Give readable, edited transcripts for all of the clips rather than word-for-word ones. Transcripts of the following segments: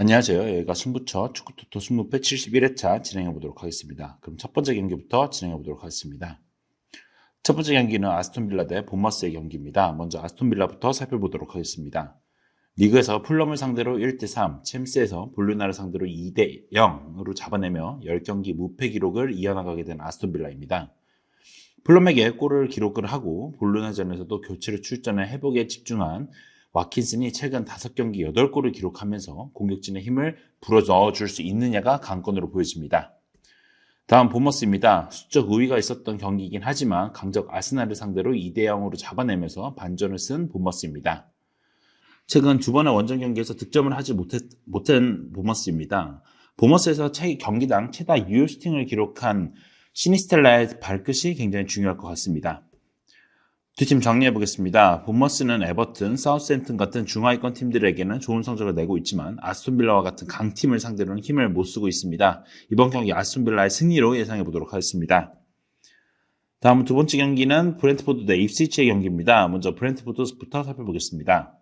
안녕하세요. 여기가 승부처 축구토토 승부패 71회차 진행해 보도록 하겠습니다. 그럼 첫 번째 경기부터 진행해 보도록 하겠습니다. 첫 번째 경기는 아스톤빌라 대 본머스의 경기입니다. 먼저 아스톤빌라부터 살펴보도록 하겠습니다. 리그에서 풀럼을 상대로 1대3, 챔스에서 볼루나를 상대로 2대0으로 잡아내며 10경기 무패 기록을 이어나가게 된 아스톤빌라입니다. 풀럼에게 골을 기록을 하고 볼루나전에서도 교체로 출전해 회복에 집중한 와킨슨이 최근 5경기 8골을 기록하면서 공격진의 힘을 불어넣어줄 수 있느냐가 관건으로 보여집니다. 다음 본머스입니다. 수적 우위가 있었던 경기이긴 하지만 강적 아스날을 상대로 2대0으로 잡아내면서 반전을 쓴 본머스입니다. 최근 두 번의 원정 경기에서 득점을 하지 못한 본머스입니다. 본머스에서 경기당 최다 유효 슈팅을 기록한 시니스텔라의 발끝이 굉장히 중요할 것 같습니다. 두 팀 정리해 보겠습니다. 본머스는 에버튼, 사우스햄튼 같은 중하위권 팀들에게는 좋은 성적을 내고 있지만 아스톤빌라와 같은 강팀을 상대로는 힘을 못 쓰고 있습니다. 이번 경기 아스톤빌라의 승리로 예상해 보도록 하겠습니다. 다음은 두 번째 경기는 브렌트포드 대 입스위치의 경기입니다. 먼저 브렌트포드부터 살펴보겠습니다.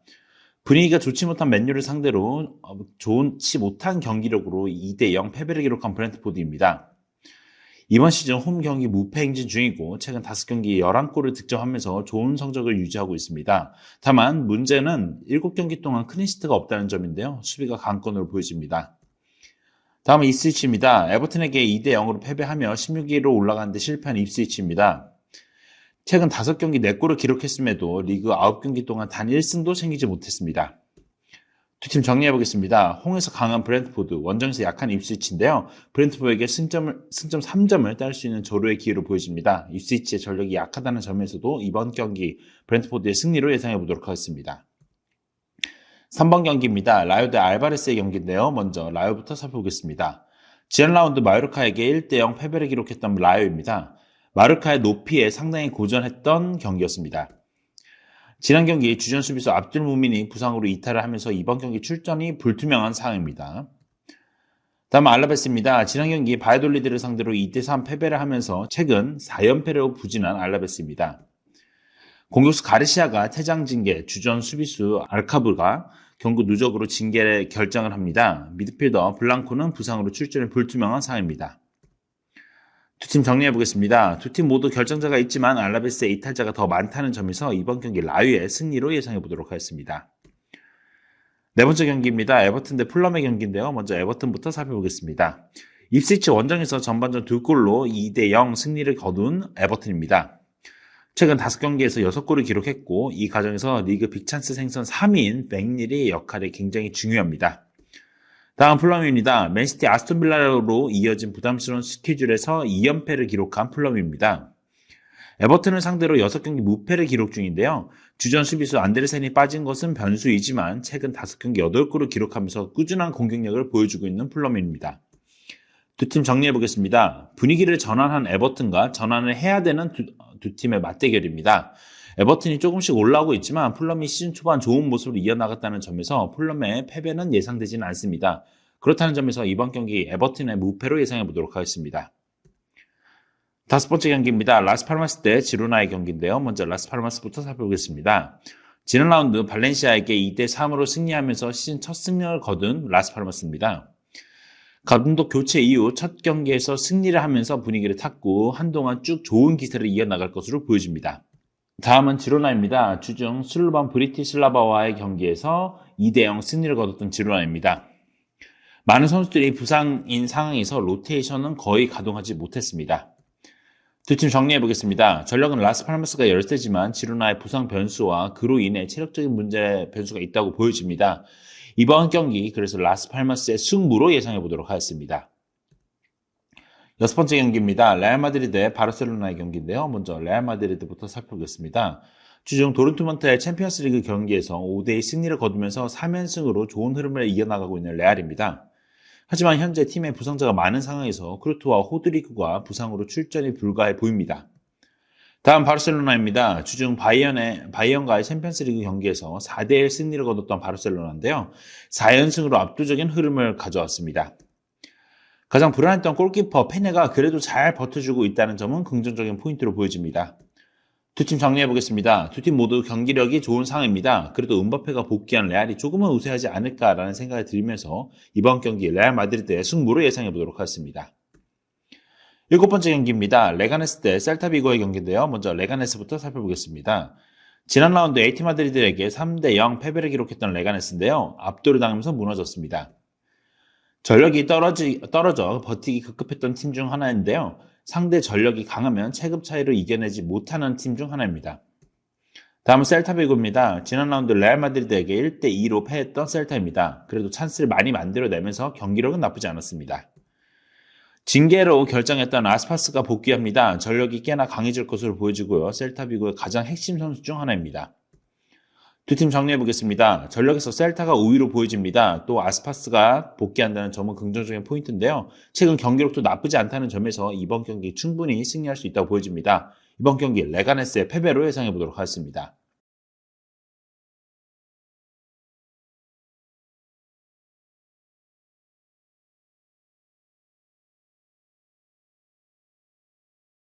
분위기가 좋지 못한 맨유를 상대로 좋지 못한 경기력으로 2대0 패배를 기록한 브렌트포드입니다. 이번 시즌 홈 경기 무패 행진 중이고 최근 5경기 11골을 득점하면서 좋은 성적을 유지하고 있습니다. 다만 문제는 7경기 동안 클린시트가 없다는 점인데요. 수비가 관건으로 보여집니다. 다음은 입스위치입니다. 에버튼에게 2대0으로 패배하며 16위로 올라가는 데 실패한 입스위치입니다. 최근 5경기 4골을 기록했음에도 리그 9경기 동안 단 1승도 챙기지 못했습니다. 두 팀 정리해보겠습니다. 홈에서 강한 브렌트포드, 원정에서 약한 입스위치인데요. 브렌트포드에게 승점 3점을 딸 수 있는 조로의 기회로 보여집니다. 입스위치의 전력이 약하다는 점에서도 이번 경기 브렌트포드의 승리로 예상해보도록 하겠습니다. 3번 경기입니다. 라요 대 알바레스의 경기인데요. 먼저 라요부터 살펴보겠습니다. 지난 라운드 마요르카에게 1대0 패배를 기록했던 라요입니다. 마요르카의 높이에 상당히 고전했던 경기였습니다. 지난 경기 주전 수비수 압둘 무민이 부상으로 이탈을 하면서 이번 경기 출전이 불투명한 상황입니다. 다음 알라베스입니다. 지난 경기 바이돌리드를 상대로 2대3 패배를 하면서 최근 4연패로 부진한 알라베스입니다. 공격수 가르시아가 퇴장 징계, 주전 수비수 알카브가 경고 누적으로 징계를 결정을 합니다. 미드필더 블랑코는 부상으로 출전이 불투명한 상황입니다. 두 팀 정리해보겠습니다. 두 팀 모두 결정자가 있지만 알라베스의 이탈자가 더 많다는 점에서 이번 경기 라유의 승리로 예상해보도록 하겠습니다. 네 번째 경기입니다. 에버튼 대 풀럼의 경기인데요. 먼저 에버튼부터 살펴보겠습니다. 입스위치 원정에서 전반전 2골로 2대0 승리를 거둔 에버튼입니다. 최근 5경기에서 6골을 기록했고 이 과정에서 리그 빅찬스 생선 3위인 맥닐의 역할이 굉장히 중요합니다. 다음 풀럼입니다. 맨시티 아스톤빌라로 이어진 부담스러운 스케줄에서 2연패를 기록한 풀럼입니다. 에버튼을 상대로 6경기 무패를 기록 중인데요. 주전 수비수 안데르센이 빠진 것은 변수이지만 최근 5경기 8골을 기록하면서 꾸준한 공격력을 보여주고 있는 풀럼입니다. 두 팀 정리해보겠습니다. 분위기를 전환한 에버튼과 전환을 해야 되는 두 팀의 맞대결입니다. 에버튼이 조금씩 올라오고 있지만 풀럼이 시즌 초반 좋은 모습을 이어나갔다는 점에서 풀럼의 패배는 예상되지는 않습니다. 그렇다는 점에서 이번 경기 에버튼의 무패로 예상해보도록 하겠습니다. 다섯 번째 경기입니다. 라스팔마스 대 지로나의 경기인데요. 먼저 라스팔마스부터 살펴보겠습니다. 지난 라운드 발렌시아에게 2대3으로 승리하면서 시즌 첫 승리를 거둔 라스팔마스입니다. 감독 교체 이후 첫 경기에서 승리를 하면서 분위기를 탔고 한동안 쭉 좋은 기세를 이어나갈 것으로 보여집니다. 다음은 지로나입니다. 주중 슬로반 브리티슬라바와의 경기에서 2대0 승리를 거뒀던 지로나입니다. 많은 선수들이 부상인 상황에서 로테이션은 거의 가동하지 못했습니다. 두 팀 정리해보겠습니다. 전력은 라스팔마스가 열세지만 지로나의 부상 변수와 그로 인해 체력적인 변수가 있다고 보여집니다. 이번 경기 그래서 라스팔마스의 승부로 예상해보도록 하겠습니다. 여섯 번째 경기입니다. 레알 마드리드 대 바르셀로나의 경기인데요. 먼저 레알 마드리드부터 살펴보겠습니다. 주중 도르트문트의 챔피언스리그 경기에서 5대2 승리를 거두면서 3연승으로 좋은 흐름을 이어나가고 있는 레알입니다. 하지만 현재 팀의 부상자가 많은 상황에서 크루트와 호드리그가 부상으로 출전이 불가해 보입니다. 다음 바르셀로나입니다. 주중 바이언과의 챔피언스리그 경기에서 4대1 승리를 거뒀던 바르셀로나인데요. 4연승으로 압도적인 흐름을 가져왔습니다. 가장 불안했던 골키퍼 페네가 그래도 잘 버텨주고 있다는 점은 긍정적인 포인트로 보여집니다. 두 팀 정리해 보겠습니다. 두 팀 모두 경기력이 좋은 상황입니다. 그래도 음바페가 복귀한 레알이 조금은 우세하지 않을까라는 생각이 들면서 이번 경기 레알 마드리드의 승부를 예상해 보도록 하겠습니다. 7번째 경기입니다. 레가네스 대 셀타비고의 경기인데요. 먼저 레가네스부터 살펴보겠습니다. 지난 라운드 AT 마드리드에게 3대0 패배를 기록했던 레가네스인데요. 압도를 당하면서 무너졌습니다. 전력이 떨어져 버티기 급급했던 팀 중 하나인데요. 상대 전력이 강하면 체급 차이를 이겨내지 못하는 팀 중 하나입니다. 다음은 셀타비고입니다. 지난 라운드 레알 마드리드에게 1대2로 패했던 셀타입니다. 그래도 찬스를 많이 만들어내면서 경기력은 나쁘지 않았습니다. 징계로 결정했던 아스파스가 복귀합니다. 전력이 꽤나 강해질 것으로 보여지고요. 셀타비고의 가장 핵심 선수 중 하나입니다. 두 팀 정리해보겠습니다. 전력에서 셀타가 우위로 보여집니다. 또 아스파스가 복귀한다는 점은 긍정적인 포인트인데요. 최근 경기력도 나쁘지 않다는 점에서 이번 경기 충분히 승리할 수 있다고 보여집니다. 이번 경기 레가네스의 패배로 예상해보도록 하겠습니다.